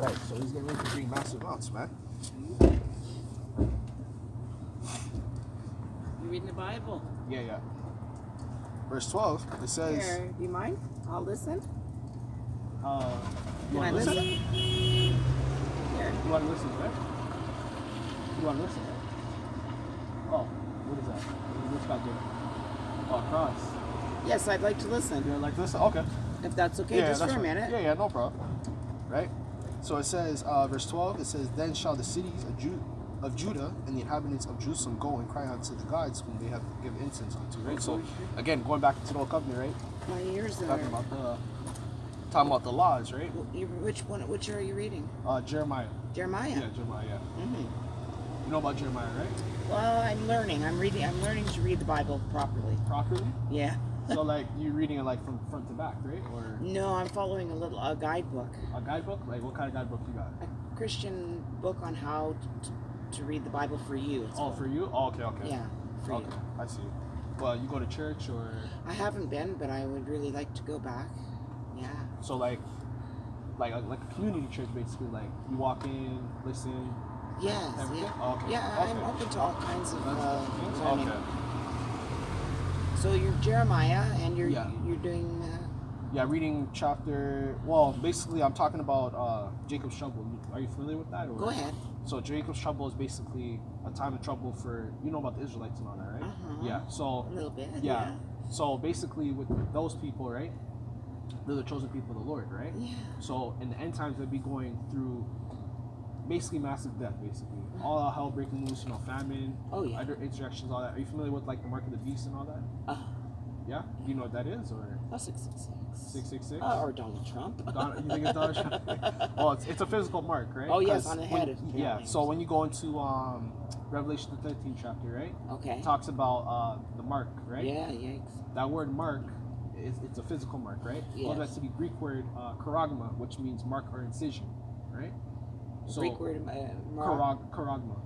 Right, so he's getting ready to bring massive amounts, man. You're reading the Bible. Yeah. Verse 12, it says... Here, do you mind? I'll listen. You Can want I to listen? listen? Here. You want to listen, right? You want to listen, right? Oh, what is that? What's God doing? Oh, cross. Yes, I'd like to listen. You'd like to listen? Okay. If that's okay, Yeah, just that's for a right. minute. Yeah, no problem. Right? So it says, verse 12, it says, Then shall the cities of Judah and the inhabitants of Jerusalem go and cry unto the gods whom they have given incense unto, right? So, again, going back to the old covenant, right? My ears are... Talking about the laws, right? Which are you reading? Jeremiah. Jeremiah? Yeah, Jeremiah, yeah. Mm-hmm. You know about Jeremiah, right? Well, I'm learning. I'm learning to read the Bible properly. Properly? Yeah. So, like, you're reading it, like, from front to back, right? Or No, I'm following a guidebook. a guidebook? Like, what kind of guidebook you got? A Christian book on how to read the Bible for you. For you? Oh, okay. Yeah, for you. I see. Well, you go to church or... I haven't been, but I would really like to go back. Yeah. So, like a community church, basically. Like, you walk in, listen... Yes, everything? yeah. Oh, okay. Yeah, Okay. I'm open to all kinds of things? learning. Okay. So you're Jeremiah, and you're doing... Yeah, reading chapter... Well, basically, I'm talking about Jacob's trouble. Are you familiar with that? Or? Go ahead. So Jacob's trouble is basically a time of trouble for... You know about the Israelites and all that, right? Uh-huh. Yeah, so... A little bit, yeah. So basically, with those people, right? They're the chosen people of the Lord, right? Yeah. So in the end times, they'll be going through basically massive death, basically. All hell breaking loose, famine, other insurrections, all that. Are you familiar with, like, the mark of the beast and all that? Yeah? Do you know what that is, or? 666. 666? Or Donald Trump. You think it's Donald Trump? Well, it's a physical mark, right? Oh, yes, on the head. Yeah, so when you go into Revelation the 13th chapter, right? Okay. It talks about the mark, right? Yeah, yikes. That word mark, it's a physical mark, right? Yes. Goes back to the Greek word charagma, which means mark or incision, right? So Greek word charagma,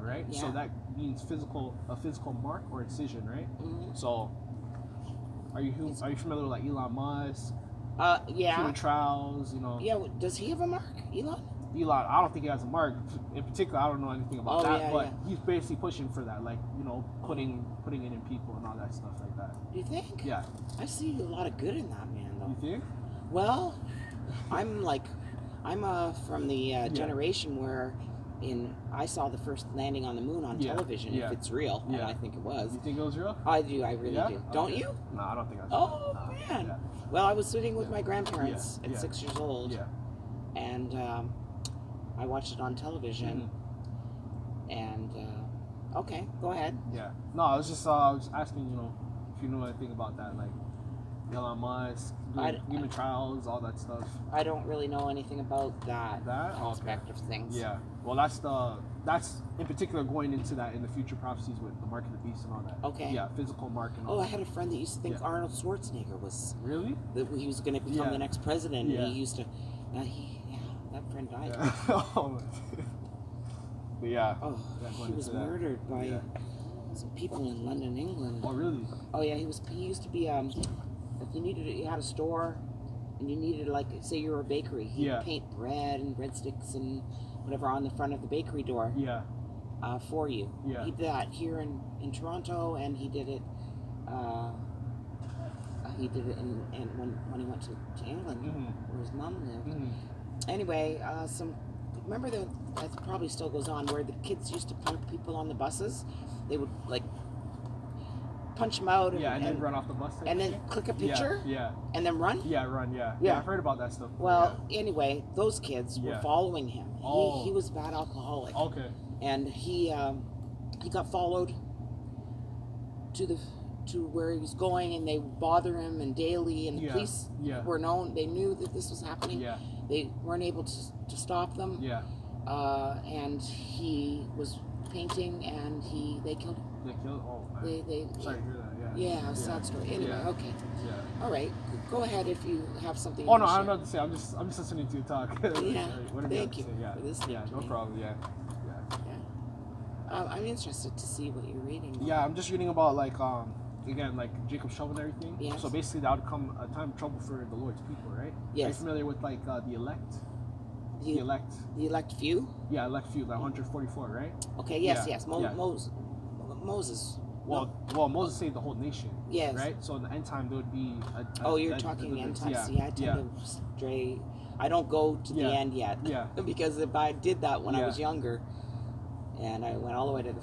right? Yeah. So that means a physical mark or incision, right? Mm-hmm. So are you familiar with, like, Elon Musk? Yeah. Human trials, Yeah, does he have a mark, Elon? Elon, I don't think he has a mark. In particular, I don't know anything about that, yeah, but he's basically pushing for that, like, putting it in people and all that stuff like that. Do you think? Yeah. I see a lot of good in that man, though. You think? Well, I'm from the generation where I saw the first landing on the moon on television, if it's real, and I think it was. You think it was real? I do, I really do. Don't you? No, I don't think I do. Oh, man. Yeah. Well, I was sitting with my grandparents at 6 years old, Yeah. and I watched it on television, and, okay, go ahead. Yeah. No, I was asking, if you know anything about that, like, Elon Musk, human trials, all that stuff. I don't really know anything about that aspect of things. Yeah. Well, that's in particular going into that in the future prophecies with the mark of the beast and all that. Okay. Yeah, physical mark and all Oh, that. I had a friend that used to think Arnold Schwarzenegger was... Really? That he was going to become the next president. Yeah. And he used to... that friend died. Yeah. But yeah. Oh, he was murdered by some people in London, England. Oh, really? Oh, yeah, he used to be... if you had a store and you needed, like, say you were a bakery, he'd paint bread and breadsticks and whatever on the front of the bakery door for you. Yeah. He did that here in Toronto, and he did it when he went to England, where his mom lived. Anyway, remember that probably still goes on, where the kids used to punk people on the buses. They would, like, punch them out and then run off the bus and then click a picture and then run. Run. I've heard about that stuff. Well, anyway, those kids were following him. He was a bad alcoholic. Okay. And he got followed to where he was going, and they bother him and daily, and the police were known. They knew that this was happening. They weren't able to stop them. And he was painting, and they killed him. They killed? Oh, man. Sorry to hear that, Yeah, sad story. Anyway, okay. Yeah. All right. Go ahead if you have something. Oh, no, I don't know what to say. I'm just listening to you talk. Yeah. Thank you for listening. Yeah, no problem. Yeah. I'm interested to see what you're reading. Yeah, I'm just reading about, like, again, like, Jacob's trouble and everything. Yes. So basically that would come a time of trouble for the Lord's people, right? Yes. Are you familiar with, like, the elect? The elect. The elect few? Yeah, elect few, like 144, right? Okay, yes, Yeah, yes. yeah. Moses. Well, Moses saved the whole nation. Yes. Right? So in the end time, there would be you're talking end time. Yeah, See, I tend to stray. I don't go to the end yet. Yeah. Because if I did that when I was younger, and I went all the way to the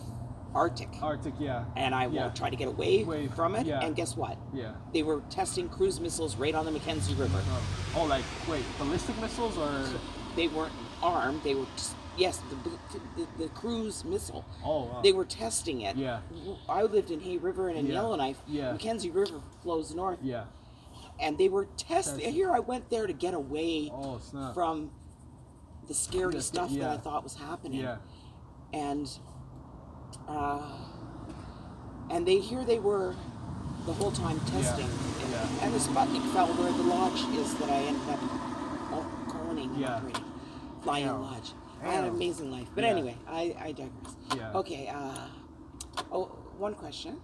Arctic. Arctic, yeah. And I won't try to get away from it. Yeah. And guess what? Yeah. They were testing cruise missiles right on the Mackenzie River. Oh, like, wait, ballistic missiles or? They weren't armed. They were just, yes, the cruise missile. Oh, wow. They were testing it. Yeah. I lived in Hay River and in Yellowknife. Yeah. Mackenzie River flows north. Yeah. And they were testing. Here I went there to get away from the scary stuff that I thought was happening. Yeah. And they were the whole time testing. And the Sputnik fell where the lodge is that I ended up owning and operating. Flying lodge. I had an amazing life. But anyway, I digress. Yeah. Okay, one question.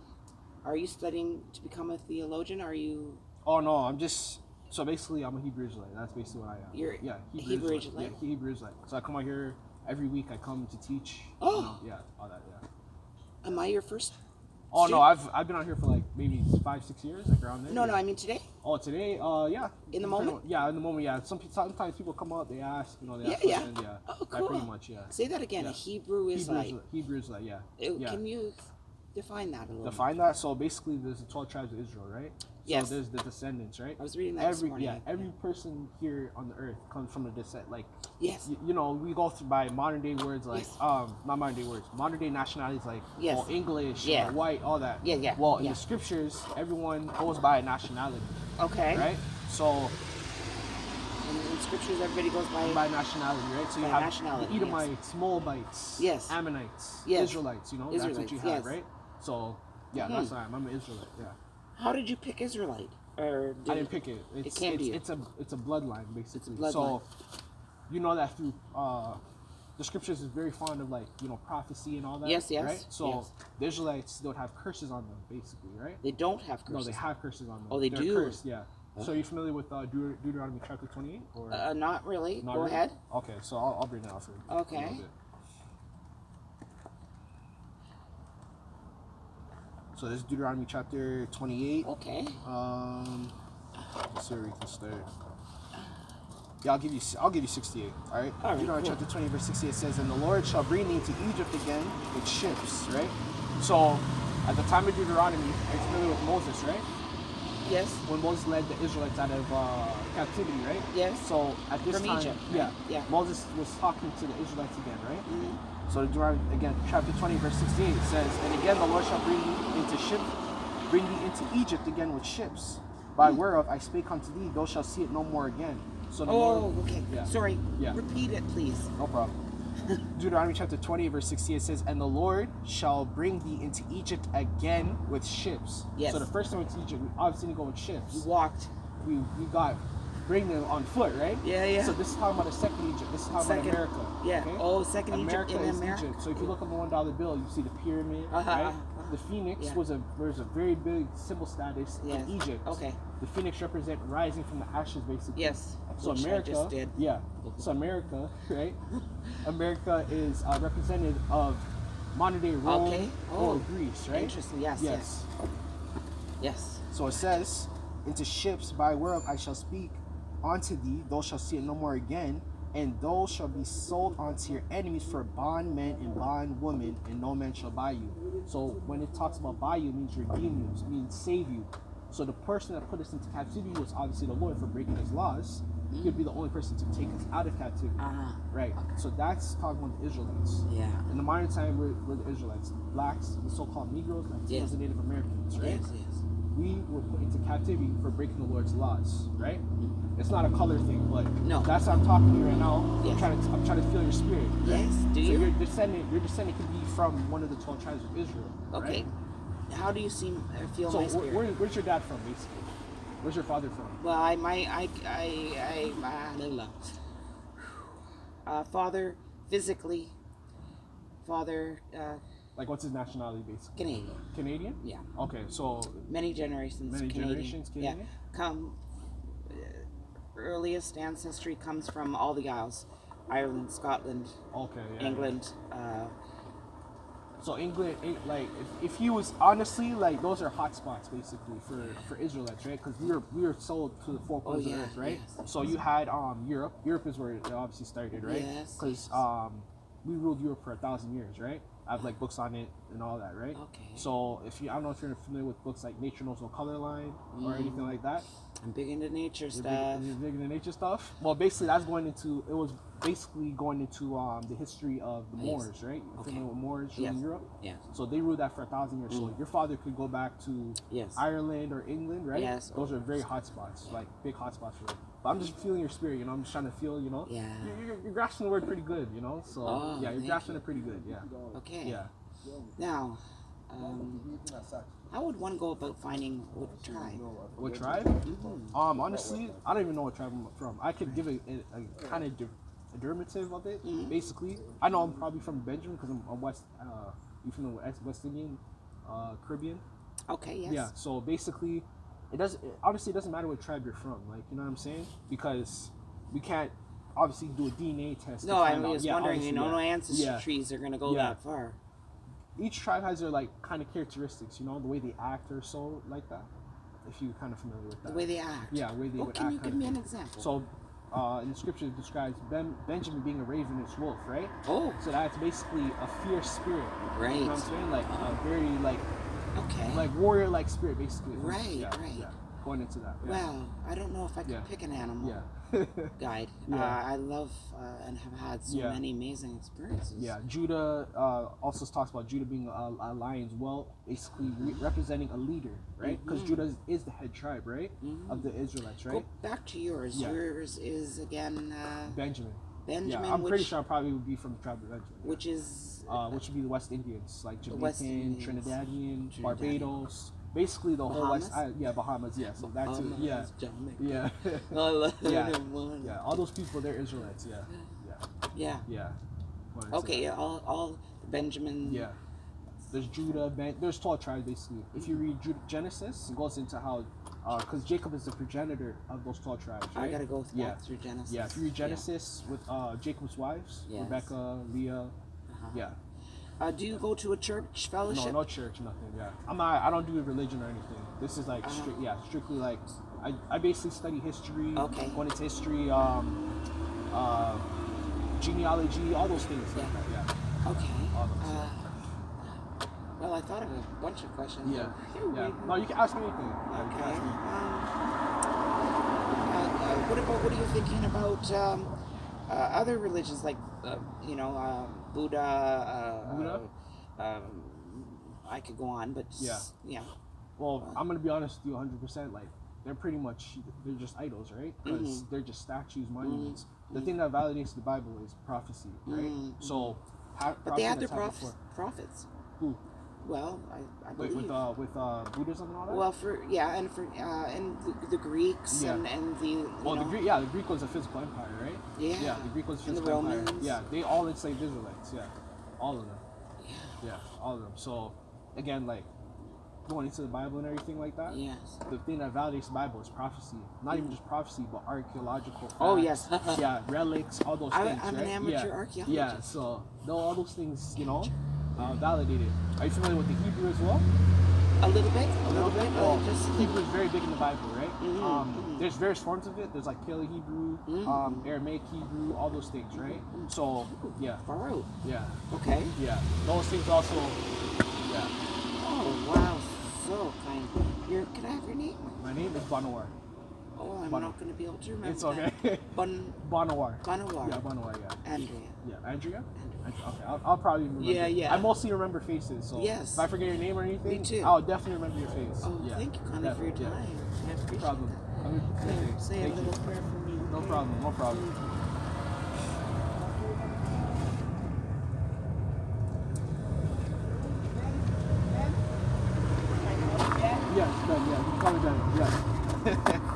Are you studying to become a theologian? Are you... Oh, no, I'm just... So basically, I'm a Hebrew Israelite. That's basically what I am. You're Hebrew Israelite? Yeah, Hebrew Israelite. So I come out here every week. I come to teach. Oh! All that, Am I your first Oh, student? no, I've been out here for like maybe 5-6 years, like around there. No, I mean today? Oh, today? Yeah. In the moment? Yeah, in the moment, yeah. Sometimes people come out, they ask, they ask questions, yeah. Oh, cool. Pretty much, yeah. Say that again, a Hebrew Israelite. Hebrew Israelite, yeah. Can you define that a little Define that? So basically, there's the 12 tribes of Israel, right? Yes. So there's the descendants, right? I was reading that this morning. Yeah, every person here on the earth comes from a descent. Like, yes. We go through by modern day words, like, not modern day words, modern day nationalities, like, English, white, all that. Yeah. Well, in the scriptures, everyone goes by a nationality. Okay. Right? So, in scriptures, everybody goes by nationality, right? So you have Edomites, Moabites, Ammonites, Israelites, Israelites, that's what you have, right? So, that's what I am. I'm an Israelite, yeah. How did you pick Israelite? Or I didn't pick it. It's a bloodline, basically. It's a bloodline. So, you know that through the scriptures is very fond of, like, prophecy and all that. Yes. Right? So the Israelites don't have curses on them, basically, right? They don't have curses. No, they have curses on them. Oh, They're do. Cursed, yeah. So are you familiar with Deuteronomy chapter 28? Or not really. Go ahead. Okay, so I'll bring it out for you. Okay. So this is Deuteronomy chapter 28. Okay. Let's see where we can start. Yeah, I'll give you 68. All right. Deuteronomy chapter 20 verse 68 says, "And the Lord shall bring thee into Egypt again with ships." Right. So at the time of Deuteronomy, are you familiar with Moses, right? Yes. When Moses led the Israelites out of captivity, right? Yes. So at this time, Egypt, right? Moses was talking to the Israelites again, right? Mm-hmm. So Deuteronomy, again, chapter 20, verse 68 says, "And again the Lord shall bring thee into Egypt again with ships, by whereof I spake unto thee, thou shalt see it no more again." So the Lord, okay. Yeah. Sorry. Yeah. Repeat it, please. No problem. Deuteronomy chapter 20, verse 68 says, "And the Lord shall bring thee into Egypt again with ships." Yes. So the first time we went to Egypt, we obviously didn't go with ships. You walked. We got bring them on foot, right? Yeah. So this is talking about the second Egypt. This is talking about America. Yeah. Okay? Oh, second America Egypt in is America. Egypt. So if you look on the $1 bill, you see the pyramid, right? The phoenix was a very big symbol status in Egypt. Okay. The phoenix represent rising from the ashes, basically. Yes. So America, So America, right? America is representative of modern day Rome or Greece, right? Interesting. Yes. So it says, "Into ships by whereof I shall speak unto thee, thou shalt see it no more again, and those shall be sold unto your enemies for bondmen and bondwomen, and no man shall buy you." So when it talks about buy you, it means redeem you, it means save you. So the person that put us into captivity was obviously the Lord for breaking his laws. He would be the only person to take us out of captivity. Right. So that's talking about the Israelites. Yeah. In the modern time, we're the Israelites. Blacks, the so-called Negroes, Latinos, and Native Americans, right? Yes. We were put into captivity for breaking the Lord's laws, right? It's not a color thing, but that's how I'm talking to you right now. Yes. I'm trying to feel your spirit. Right? Yes. So your descendant can be from one of the 12 tribes of Israel. Okay. Right? How do you feel my spirit? Where's your dad from, basically? Where's your father from? Well, father physically, like, what's his nationality, basically? Canadian. Canadian? Yeah. Okay, so many generations Canadian. Yeah. Earliest ancestry comes from all the Isles. Ireland, Scotland, Okay. Yeah. England. So England, like, if he was honestly like those are hot spots basically for Israelites, right? Because we were sold to the four corners of the earth, right? Yes. So you had Europe. Europe is where it obviously started, right? Yes. Because we ruled Europe for 1,000 years, right? I have like books on it and all that, right? Okay. So I don't know if you're familiar with books like Nature Knows No Color Line or anything like that. I'm big into nature stuff. You're big into nature stuff. Well, basically that's basically going into the history of the Moors, right? You're familiar with Moors in Europe? Yes. So they ruled that for 1,000 years. So your father could go back to Ireland or England, right? Yes. Those are very hot spots, like big hot spots for them. But I'm just feeling your spirit, I'm just trying to feel, Yeah. You're grasping the word pretty good, So you're grasping it pretty good, yeah. Okay. Yeah. Now, how would one go about finding what tribe? What tribe? Honestly, I don't even know what tribe I'm from. I could give a kind of a derivative of it. Basically, I know I'm probably from Benjamin because I'm West. You from the West Indian, Caribbean? Okay. Yes. Yeah. So basically, obviously it doesn't matter what tribe you're from. Like, you know what I'm saying? Because we can't obviously do a DNA test. No, I was wondering. No ancestry trees are going to go that far. Each tribe has their like kind of characteristics, the way they act or so like that. If you're kind of familiar with that. The way they act. Yeah, the way they would act. Can you give me an example? So, in the scripture it describes Benjamin being a ravenous wolf, right? Oh. So that's basically a fierce spirit. Right. You know what I'm saying? Like a very okay. Like warrior-like spirit, basically. Right. Yeah. Going into that. Yeah. Well, I don't know if I could pick an animal. Yeah. Guide. I love and have had so many amazing experiences. Yeah, Judah also talks about Judah being a lion's whelp, basically representing a leader, right? Because Judah is the head tribe, right, of the Israelites, right? Go back to yours. Yeah. Yours is again Benjamin. Benjamin. Yeah, I'm pretty sure I probably would be from the tribe of Benjamin. Which is which would be the West Indians, like Jamaican, Trinidadian, Barbados. Basically the whole West, Bahamas, so that's it, yeah. All those people, they're Israelites, Okay, all Benjamin. Yeah, there's Judah, there's 12 tribes basically. If you read Genesis, it goes into how, because Jacob is the progenitor of those 12 tribes, right? I gotta go through Genesis. Yeah, if you read Genesis with Jacob's wives, Rebecca, Leah, do you go to a church fellowship? No church, nothing. Yeah, I don't do religion or anything. This is like strictly like I basically study history. Okay. Going into history, genealogy, all those things. Like that, yeah. Okay. All those. Well, I thought of a bunch of questions. Yeah. No, you can ask me anything. Okay. What are you thinking about other religions like Buddha? I could go on, but yeah. Well, I'm gonna be honest with you 100%. Like, they're just idols, right? Because they're just statues, monuments. The thing that validates the Bible is prophecy, right? So, but they had their prophets. Who? Well, I believe with Buddhism and all that. Well, and the Greeks and the the Greek was a physical empire, right? Yeah. The Greek was a physical and the Romans. empire. Yeah, they all enslaved Israelites. Yeah, all of them. Yeah, all of them. So, again, like, going into the Bible and everything like that. Yes. The thing that validates the Bible is prophecy. Not even just prophecy, but archaeological facts. Oh yes. Relics, all those things. I'm right? an amateur archaeologist. Yeah, so all those things, validated. Are you familiar with the Hebrew as well? A little bit. Well, Hebrew is very big in the Bible, right? There's various forms of it. There's like Paleo Hebrew, Aramaic Hebrew, all those things, right? So Far out. Yeah. Okay. Yeah. Those things also. Yeah. Oh wow, so kind. Can I have your name? My name is Banawar. Oh, I'm not going to be able to remember. It's okay. Banawar. Yeah, Banawar. Yeah. Andrea. Yeah, Andrea. Okay, I'll probably remember. Yeah. I mostly remember faces, so yes. if I forget your name or anything, me too. I'll definitely remember your face. Oh, thank you kindly for your time. I appreciate no problem. that. Say a little prayer for me. No problem. Yes, Ben. Yeah, you can call me Ben. Yeah.